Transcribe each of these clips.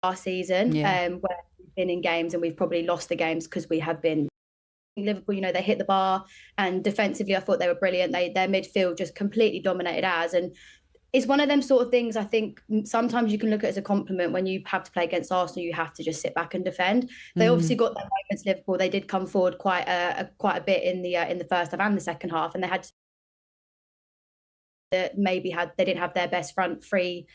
last season, where we've been in games and we've probably lost the games because we have been. Liverpool, they hit the bar, and defensively I thought they were brilliant. Their midfield just completely dominated ours, and it's one of them sort of things. I think sometimes you can look at it as a compliment. When you have to play against Arsenal, you have to just sit back and defend. They obviously got their moments. Liverpool, they did come forward quite a bit in the first half and the second half, and they had they didn't have their best front three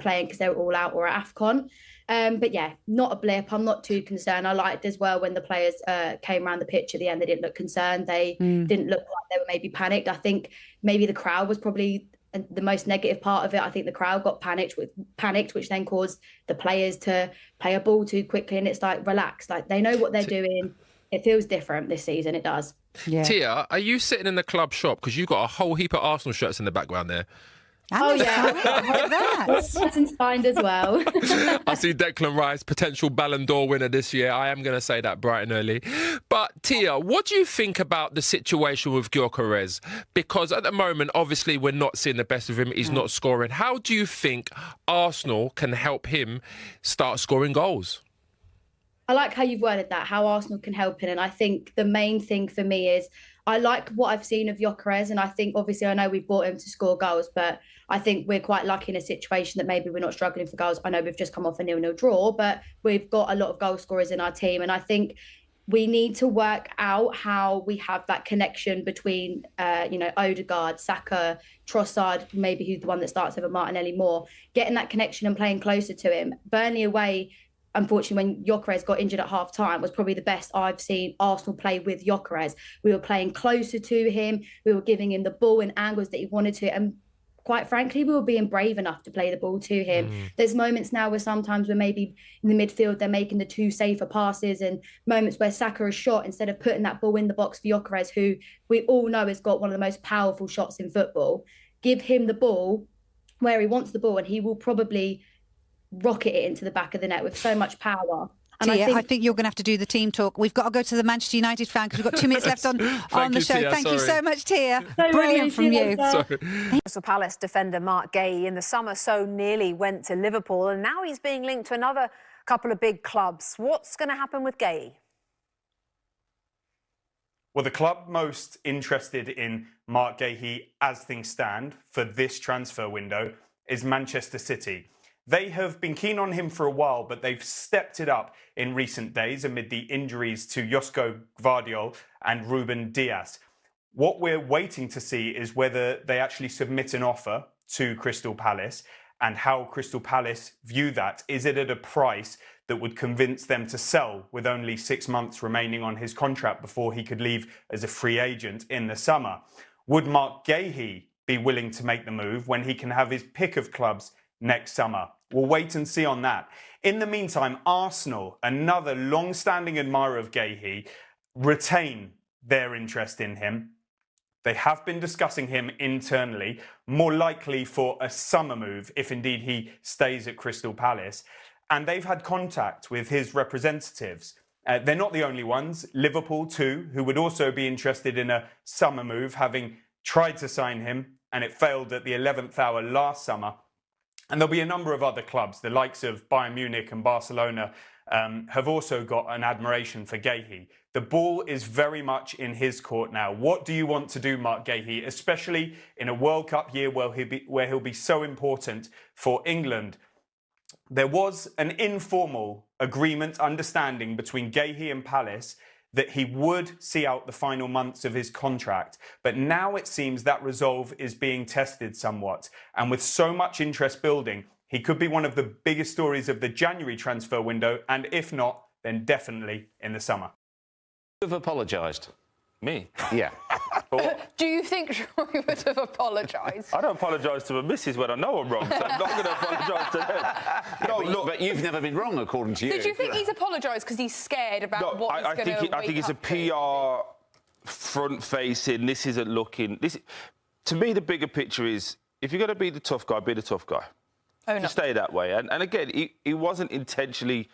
playing because they were all out or at AFCON. But yeah, not a blip. I'm not too concerned. I liked as well when the players came around the pitch at the end. They didn't look concerned. They didn't look like they were maybe panicked. I think maybe the crowd was probably the most negative part of it. I think the crowd got panicked, which then caused the players to play a ball too quickly. And it's like, relax. Like, they know what they're doing. It feels different this season. It does. Yeah. Tia, are you sitting in the club shop? Because you've got a whole heap of Arsenal shirts in the background there. Oh, yeah. That's signed as well. I see Declan Rice, potential Ballon d'Or winner this year. I am going to say that bright and early. But Tia, what do you think about the situation with Gyökeres? Because at the moment, obviously, we're not seeing the best of him. He's not scoring. How do you think Arsenal can help him start scoring goals? I like how you've worded that, how Arsenal can help him. And I think the main thing for me is I like what I've seen of Gyökeres. And I think, obviously, I know we've bought him to score goals, but I think we're quite lucky in a situation that maybe we're not struggling for goals. I know we've just come off a 0-0 draw, but we've got a lot of goal scorers in our team. And I think we need to work out how we have that connection between, Odegaard, Saka, Trossard, maybe who's the one that starts over Martinelli more, getting that connection and playing closer to him. Burnley away, unfortunately, when Gyökeres got injured at half-time, was probably the best I've seen Arsenal play with Gyökeres. We were playing closer to him. We were giving him the ball in angles that he wanted to. And quite frankly, we were being brave enough to play the ball to him. There's moments now where sometimes we're maybe in the midfield, they're making the two safer passes, and moments where Saka is shot instead of putting that ball in the box for Gyökeres, who we all know has got one of the most powerful shots in football. Give him the ball where he wants the ball, and he will probably rocket it into the back of the net with so much power. And Tia, I think you're going to have to do the team talk. We've got to go to the Manchester United fan because we've got 2 minutes left on the show. Tia, Thank you so much, Tia. No Brilliant from you. Crystal Palace defender Marc Guéhi in the summer so nearly went to Liverpool, and now he's being linked to another couple of big clubs. What's going to happen with Guéhi? Well, the club most interested in Marc Guéhi as things stand for this transfer window is Manchester City. They have been keen on him for a while, but they've stepped it up in recent days amid the injuries to Josko Gvardiol and Ruben Dias. What we're waiting to see is whether they actually submit an offer to Crystal Palace and how Crystal Palace view that. Is it at a price that would convince them to sell with only 6 months remaining on his contract before he could leave as a free agent in the summer? Would Marc Guéhi be willing to make the move when he can have his pick of clubs next summer? We'll wait and see on that. In the meantime, Arsenal, another long-standing admirer of Guéhi, retain their interest in him. They have been discussing him internally, more likely for a summer move, if indeed he stays at Crystal Palace. And they've had contact with his representatives. They're not the only ones. Liverpool, too, who would also be interested in a summer move, having tried to sign him, and it failed at the 11th hour last summer. And there'll be a number of other clubs, the likes of Bayern Munich and Barcelona, have also got an admiration for Guéhi. The ball is very much in his court now. What do you want to do, Marc Guéhi, especially in a World Cup year where he'll be so important for England? There was an informal agreement, understanding between Guéhi and Palace that he would see out the final months of his contract. But now it seems that resolve is being tested somewhat. And with so much interest building, he could be one of the biggest stories of the January transfer window. And if not, then definitely in the summer. You've apologised. Me? Yeah. Do you think Roy would have apologised? I don't apologise to my missus when I know I'm wrong, so I'm not going to apologise to them. No, look, but you've never been wrong, according to you. So do you think he's apologised because he's scared about what he's going to wake up to? I think it's a PR front-facing, this isn't looking... To me, the bigger picture is, if you're going to be the tough guy, be the tough guy. Oh, no. Just stay that way. And again, he wasn't intentionally...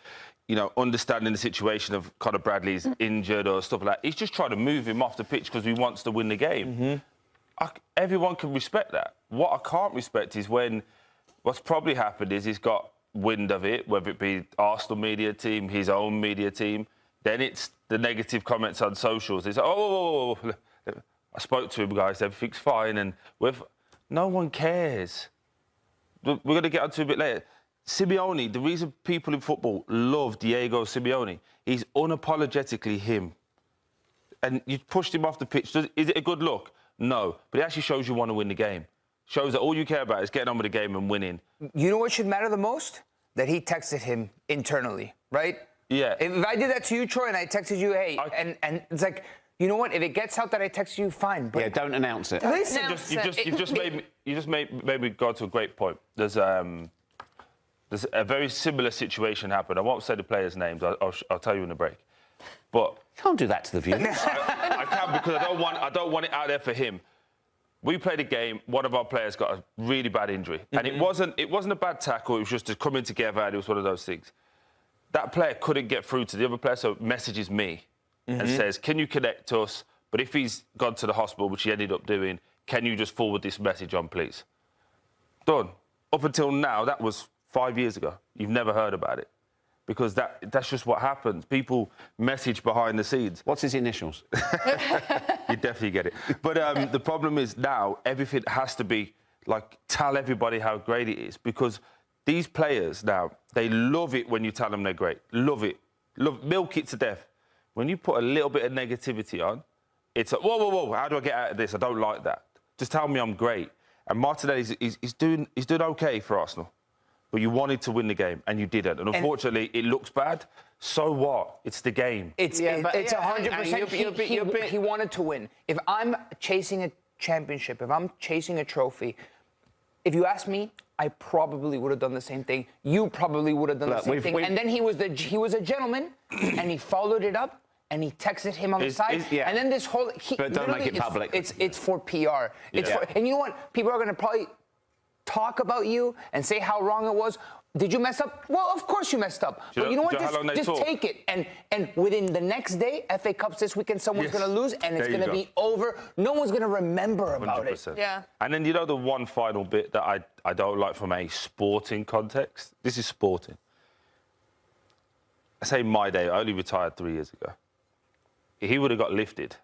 understanding the situation of Conor Bradley's injured or stuff like that. He's just trying to move him off the pitch because he wants to win the game. Everyone can respect that. What I can't respect is when what's probably happened is he's got wind of it, whether it be Arsenal media team, his own media team, then it's the negative comments on socials. It's oh, I spoke to him, guys, everything's fine, and no one cares. We're going to get onto it a bit later. Simeone, the reason people in football love Diego Simeone, he's unapologetically him. And you pushed him off the pitch. Is it a good look? No. But it actually shows you want to win the game. Shows that all you care about is getting on with the game and winning. You know what should matter the most? That he texted him internally, right? Yeah. If I did that to you, Troy, and I texted you, hey, and it's like, you know what? If it gets out that I texted you, fine. But yeah, don't announce it. Listen, You just made me go to a great point. There's a very similar situation happened. I won't say the players' names. I'll tell you in the break. But Can't do that to the viewers. I can, because I don't want it out there for him. We played a game. One of our players got a really bad injury, and it wasn't a bad tackle. It was just coming together, and it was one of those things. That player couldn't get through to the other player, so messages me and says, "Can you connect us? But if he's gone to the hospital, which he ended up doing, can you just forward this message on, please?" Done. Up until now, that was 5 years ago. You've never heard about it. Because that's just what happens. People message behind the scenes. What's his initials? You definitely get it. But the problem is now everything has to be, like, tell everybody how great it is. Because these players now, they love it when you tell them they're great. Love it. Milk it to death. When you put a little bit of negativity on, it's like, whoa, how do I get out of this? I don't like that. Just tell me I'm great. And Martinelli, he's doing OK for Arsenal. But you wanted to win the game, and you didn't. And unfortunately, it looks bad. So what? It's the game. It's 100%. He wanted to win. If I'm chasing a championship, if I'm chasing a trophy, if you ask me, I probably would have done the same thing. You probably would have done the same thing. And then he was a gentleman, and he followed it up, and he texted him on the side. And then this whole... But don't make it public. It's for PR. And you know what? People are going to probably talk about you and say how wrong it was. Did you mess up? Well, of course you messed up. But you know what? Just take it. And within the next day, FA Cups this weekend, someone's going to lose, and it's going to be over. No one's going to remember about 100%. it. Yeah. And then, you know, the one final bit that I don't like from a sporting context? This is sporting. I say my day, I only retired 3 years ago. He would have got lifted.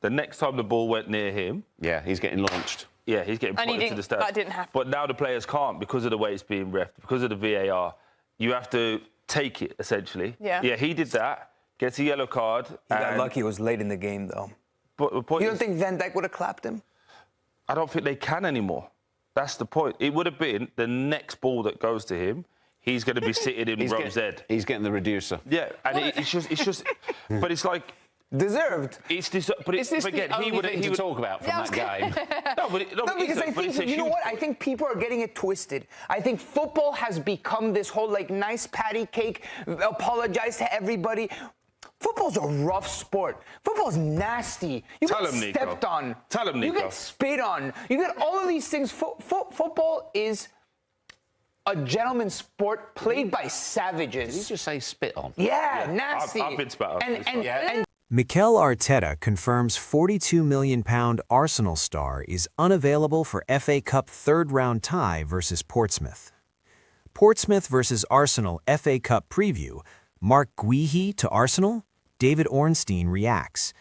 The next time the ball went near him... Yeah, he's getting launched. Yeah, he's getting put into the stands. That didn't happen. But now the players can't because of the way it's being reffed, because of the VAR. You have to take it, essentially. Yeah. Yeah, he did that, gets a yellow card. He got lucky it was late in the game, though. But the point you don't think Van Dijk would have clapped him? I don't think they can anymore. That's the point. It would have been the next ball that goes to him, he's going to be sitting in row Z. He's getting the reducer. Yeah, and it's just... But it's like... Deserved. Is this the only thing to talk about from that game? No, because I think, you know what? I think people are getting it twisted. I think football has become this whole, like, nice patty cake, apologize to everybody. Football's a rough sport. Football's nasty. You get stepped on. Tell him, Nico. You get spit on. You get all of these things. Football is a gentleman's sport played by savages. Did you just say spit on? Yeah, nasty. I've been spat on. And Mikel Arteta confirms £42 million Arsenal star is unavailable for FA Cup third-round tie versus Portsmouth. Portsmouth versus Arsenal FA Cup preview. Marc Guéhi to Arsenal? David Ornstein reacts.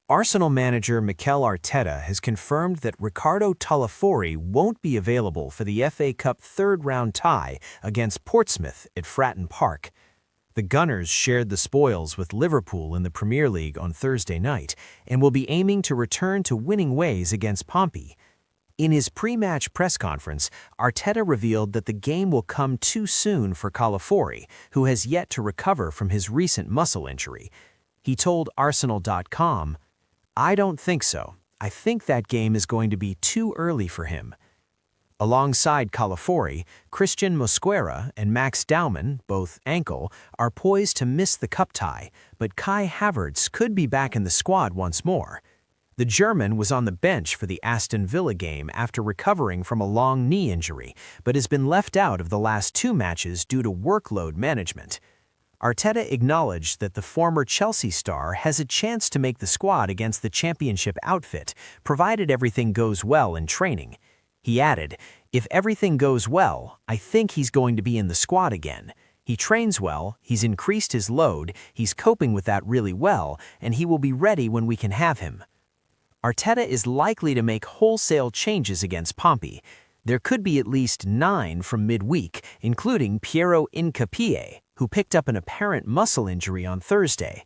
Arsenal manager Mikel Arteta has confirmed that Riccardo Calafiori won't be available for the FA Cup third-round tie against Portsmouth at Fratton Park. The Gunners shared the spoils with Liverpool in the Premier League on Thursday night and will be aiming to return to winning ways against Pompey. In his pre-match press conference, Arteta revealed that the game will come too soon for Calafiori, who has yet to recover from his recent muscle injury. He told Arsenal.com, "I don't think so. I think that game is going to be too early for him." Alongside Calafiori, Christian Mosquera and Max Daumann, both ankle, are poised to miss the cup tie, but Kai Havertz could be back in the squad once more. The German was on the bench for the Aston Villa game after recovering from a long knee injury, but has been left out of the last 2 matches due to workload management. Arteta acknowledged that the former Chelsea star has a chance to make the squad against the championship outfit, provided everything goes well in training. He added, "If everything goes well, I think he's going to be in the squad again. He trains well, he's increased his load, he's coping with that really well, and he will be ready when we can have him." Arteta is likely to make wholesale changes against Pompey. There could be at least 9 from midweek, including Piero Hincapié, who picked up an apparent muscle injury on Thursday.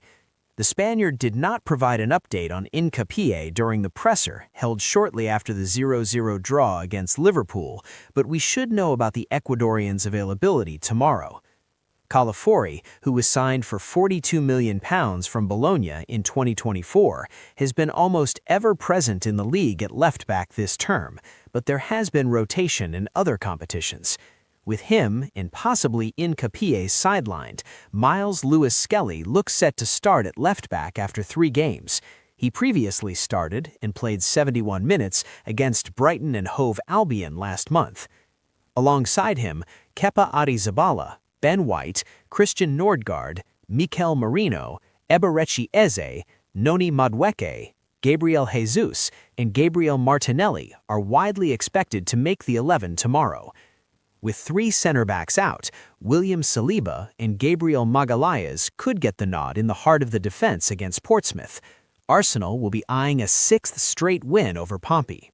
The Spaniard did not provide an update on Hincapié during the presser held shortly after the 0-0 draw against Liverpool, but we should know about the Ecuadorian's availability tomorrow. Calafiori, who was signed for £42 million from Bologna in 2024, has been almost ever present in the league at left-back this term, but there has been rotation in other competitions. With him and possibly Hincapié sidelined, Miles Lewis-Skelly looks set to start at left-back after 3 games. He previously started and played 71 minutes against Brighton and Hove Albion last month. Alongside him, Kepa Arrizabalaga, Ben White, Christian Nordgaard, Mikel Merino, Eberechi Eze, Noni Madueke, Gabriel Jesus, and Gabriel Martinelli are widely expected to make the 11 tomorrow. With 3 center-backs out, William Saliba and Gabriel Magalhaes could get the nod in the heart of the defense against Portsmouth. Arsenal will be eyeing a 6th straight win over Pompey.